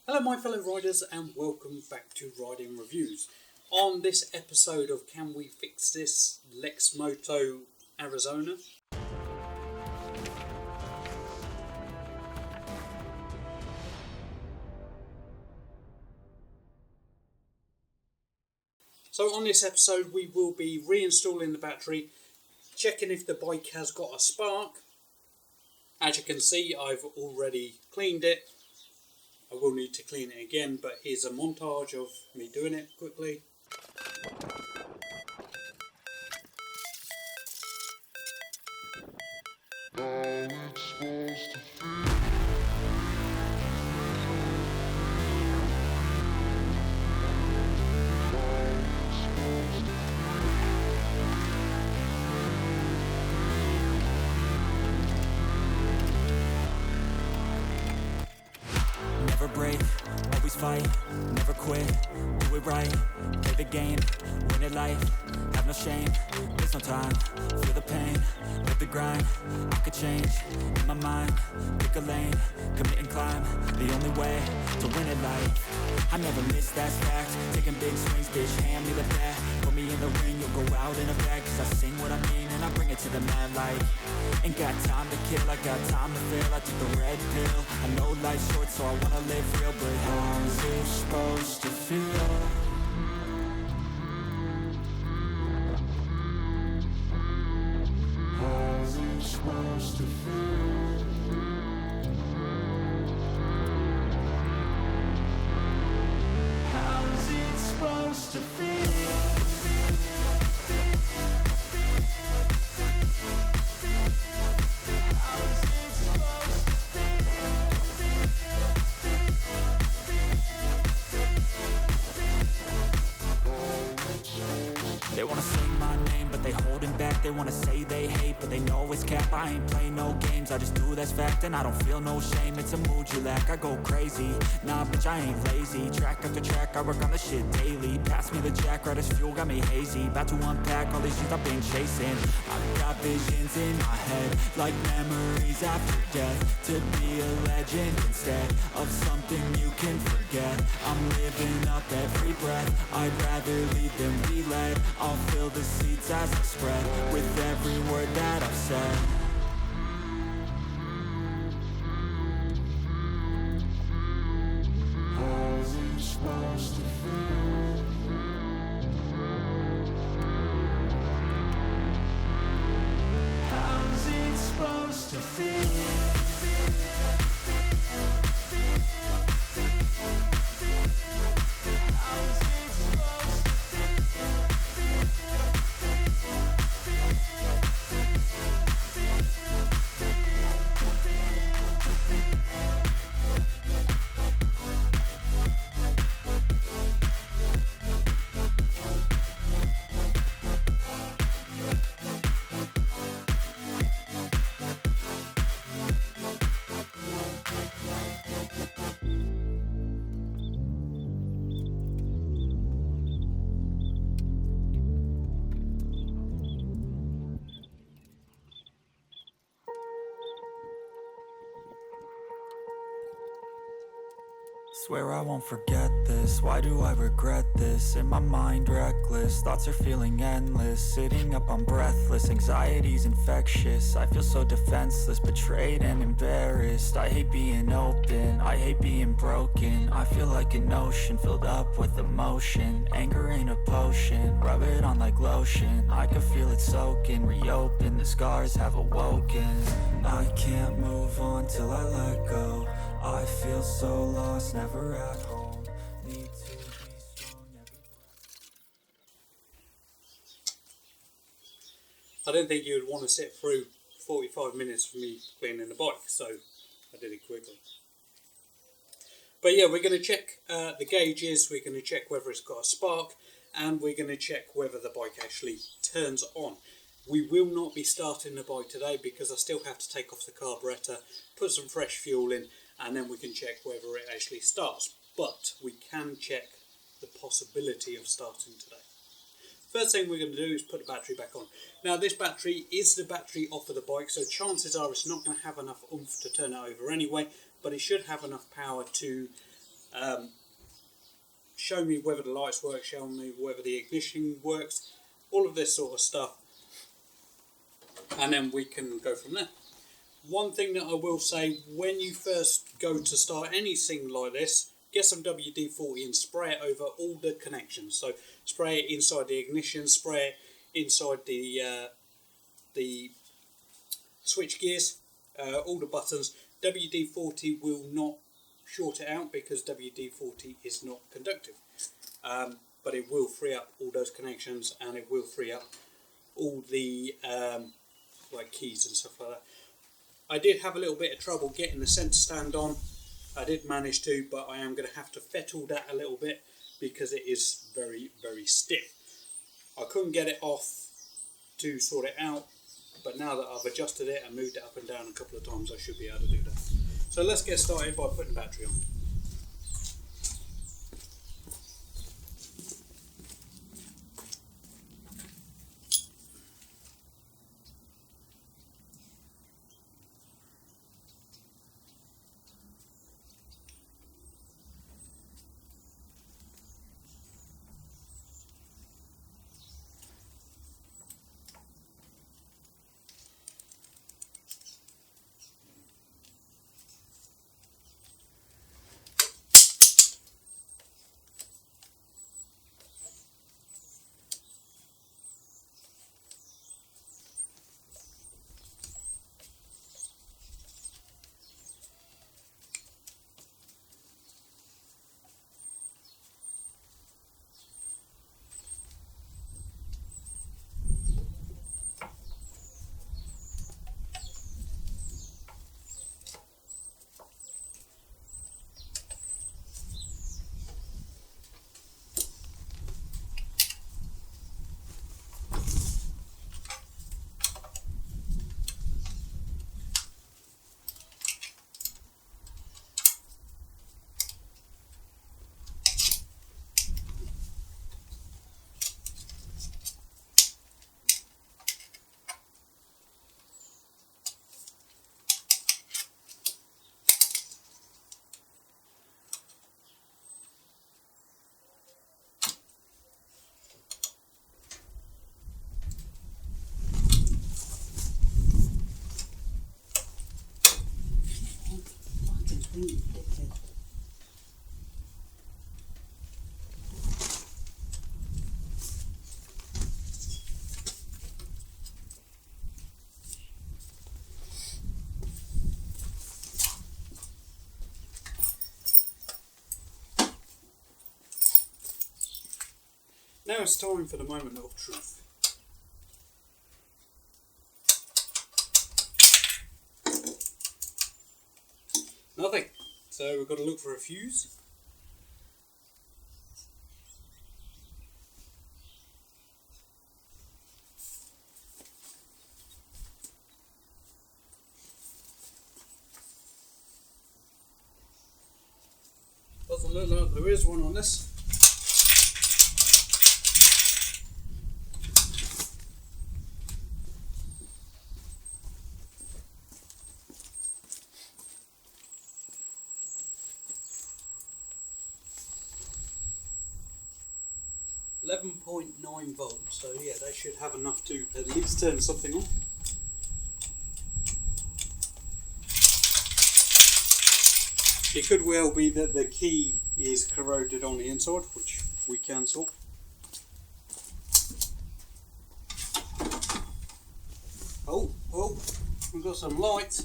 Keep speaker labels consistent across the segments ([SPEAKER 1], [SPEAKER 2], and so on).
[SPEAKER 1] Hello my fellow riders and welcome back to Riding Reviews. On this episode of Can We Fix This Lexmoto Arizona. So on this episode we will be reinstalling the battery, checking if the bike has got a spark. As you can see, I've already cleaned it. I will need to clean it again, but here's a montage of me doing it quickly.
[SPEAKER 2] Never break, always fight, never quit, do it right, play the game, win it life, have no shame, there's no time, feel the pain, live the grind, I could change, in my mind, pick a lane, commit and climb, the only way to win it life, I never miss, that's fact, taking big swings, bitch, hand me the bat, put me in the ring, you'll go out in a bag, cause I sing what I mean and I bring it to the mad light, ain't got time to kill, I got time to feel, I took the red pill, I know life's short so I wanna live real, but how's it supposed to feel? How's it supposed to feel? How's it supposed to feel? They wanna sing my name, but they holding back. They wanna say they hate, but they know it's cap. I ain't play no games, I just do that's fact. And I don't feel no shame, it's a mood you lack. I go crazy, nah bitch I ain't lazy. Track after track, I work on the shit daily. Pass me the jack, right as fuel, got me hazy. About to unpack all these things I've been chasing. I've got visions in my head, like memories after death. To be a legend instead of something you can forget. I'm living up every breath, I'd rather lead than be led. I'll fill the seats as I spread with every word that I've said. How's it supposed to feel? How's it supposed to feel? Swear I won't forget this, why do I regret this? In my mind reckless, thoughts are feeling endless. Sitting up I'm breathless, anxiety's infectious. I feel so defenseless, betrayed and embarrassed. I hate being open, I hate being broken. I feel like an ocean filled up with emotion. Anger ain't a potion, rub it on like lotion. I can feel it soaking, reopen, the scars have awoken. I can't move on till I let go. I feel so lost, never at home. Need to be strong
[SPEAKER 1] I didn't think you would want to sit through 45 minutes of me cleaning the bike, so I did it quickly. But yeah, we're going to check the gauges, we're going to check whether it's got a spark, and we're going to check whether the bike actually turns on. We will not be starting the bike today because I still have to take off the carburetor, put some fresh fuel in, and then we can check whether it actually starts. But we can check the possibility of starting today. First thing we're going to do is put the battery back on. Now this battery is the battery off of the bike, so chances are it's not going to have enough oomph to turn it over anyway, but it should have enough power to show me whether the lights work, show me whether the ignition works, all of this sort of stuff, and then we can go from there. One thing that I will say, when you first go to start anything like this, get some WD-40 and spray it over all the connections. So spray it inside the ignition, spray it inside the switch gears, all the buttons. WD-40 will not short it out because WD-40 is not conductive, but it will free up all those connections, and it will free up all the like keys and stuff like that. I did have a little bit of trouble getting the centre stand on. I did manage to, but I am going to have to fettle that a little bit because it is very, very stiff. I couldn't get it off to sort it out, but now that I've adjusted it and moved it up and down a couple of times, I should be able to do that. So let's get started by putting the battery on. Now it's time for the moment of truth. Nothing. So we've got to look for a fuse. Doesn't look like there is one on this. .9 volts, so yeah, they should have enough to at least turn something on. It could well be that the key is corroded on the inside, which we can sort. Oh, we've got some light.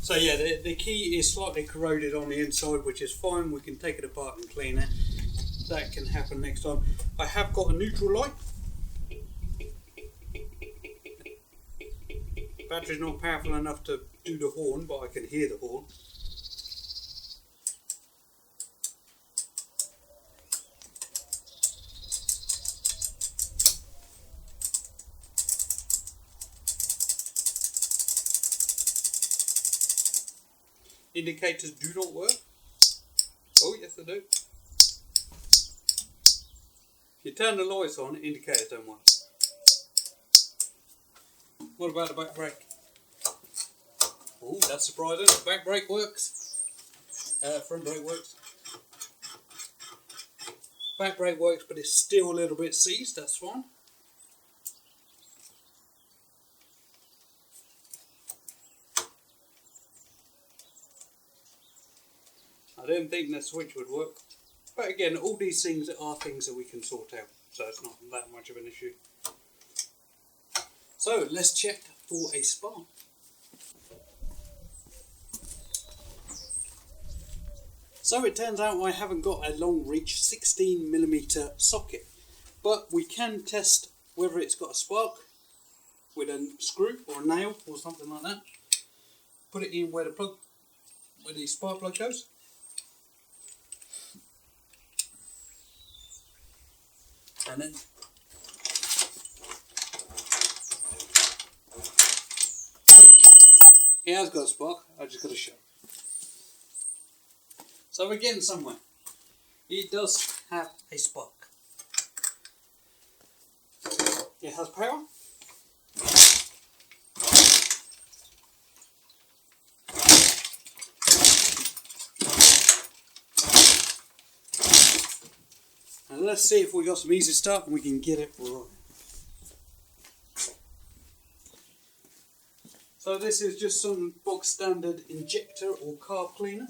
[SPEAKER 1] So yeah, the key is slightly corroded on the inside, which is fine. We can take it apart and clean it. That can happen next time. I have got a neutral light. Battery's not powerful enough to do the horn, but I can hear the horn. indicators do not work. Oh yes, they do. If you turn the lights on, indicators don't work. What about the back brake? Oh, that's surprising. Back brake works. Front brake works. Back brake works, but it's still a little bit seized. That's fine. I didn't think the switch would work. But again, all these things are things that we can sort out. So it's not that much of an issue. So let's check for a spark. So it turns out I haven't got a long reach 16mm socket, but we can test whether it's got a spark with a screw or a nail or something like that. Put it in where the spark plug goes. And then it has got a spark, I just got to show. So we're getting somewhere. It does have a spark. It has power. And let's see if we got some easy start and we can get it right. So this is just some box standard injector or carb cleaner.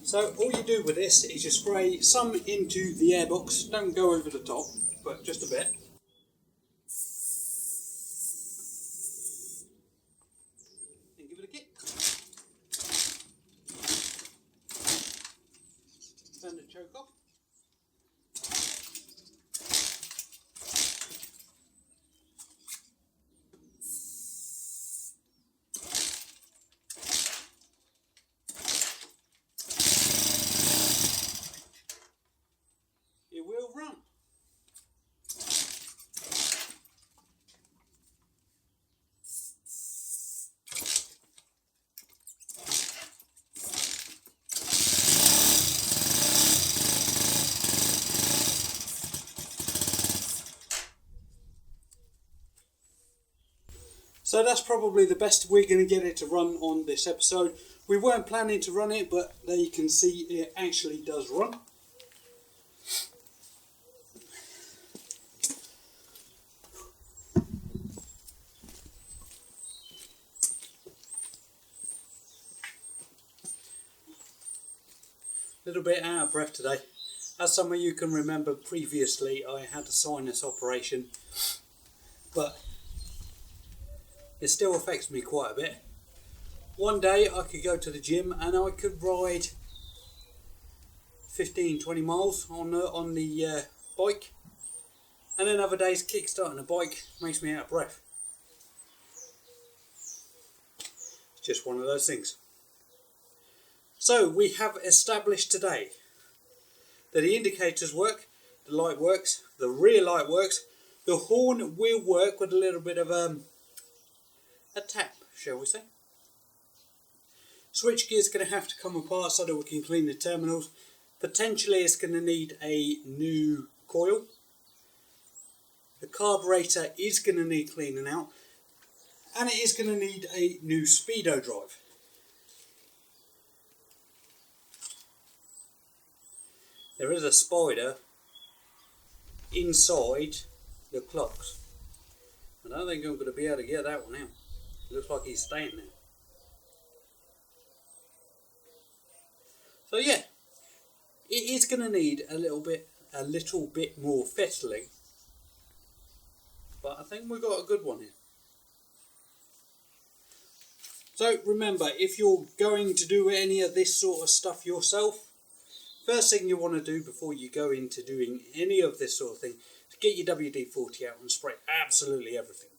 [SPEAKER 1] So all you do with this is you spray some into the airbox, don't go over the top, but just a bit. And give it a kick. Turn the choke off. Will run. So that's probably the best we're going to get it to run on this episode. We weren't planning to run it, but there you can see it actually does run. A little bit out of breath today. As some of you can remember previously, I had a sinus operation, but it still affects me quite a bit. One day I could go to the gym and I could ride 15-20 miles on the bike, and then other days kick-starting a bike makes me out of breath. It's just one of those things. So we have established today that the indicators work, the light works, the rear light works, the horn will work with a little bit of a tap, shall we say. Switch gear is going to have to come apart so that we can clean the terminals. Potentially it's going to need a new coil. The carburetor is going to need cleaning out, and it is going to need a new speedo drive. There is a spider inside the clocks. I don't think I'm going to be able to get that one out. It looks like he's staying there. So yeah, It is going to need a little bit more fettling, but I think we've got a good one here. So remember, if you're going to do any of this sort of stuff yourself, first thing you want to do before you go into doing any of this sort of thing is get your WD-40 out and spray absolutely everything.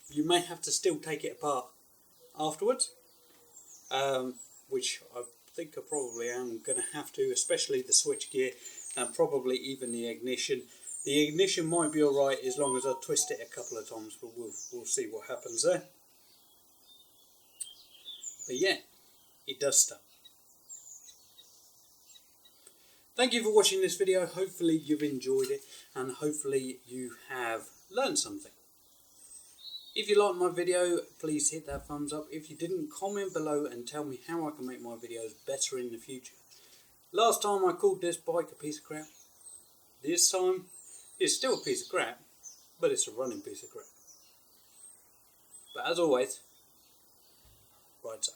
[SPEAKER 1] You may have to still take it apart afterwards, which I think I probably am going to have to, especially the switchgear and probably even the ignition. The ignition might be alright as long as I twist it a couple of times, but we'll see what happens there. But yeah, it does stuff. Thank you for watching this video. Hopefully you've enjoyed it and hopefully you have learned something. If you liked my video, please hit that thumbs up. If you didn't, comment below and tell me how I can make my videos better in the future. Last time I called this bike a piece of crap. This time, it's still a piece of crap, but it's a running piece of crap. But as always, ride safe.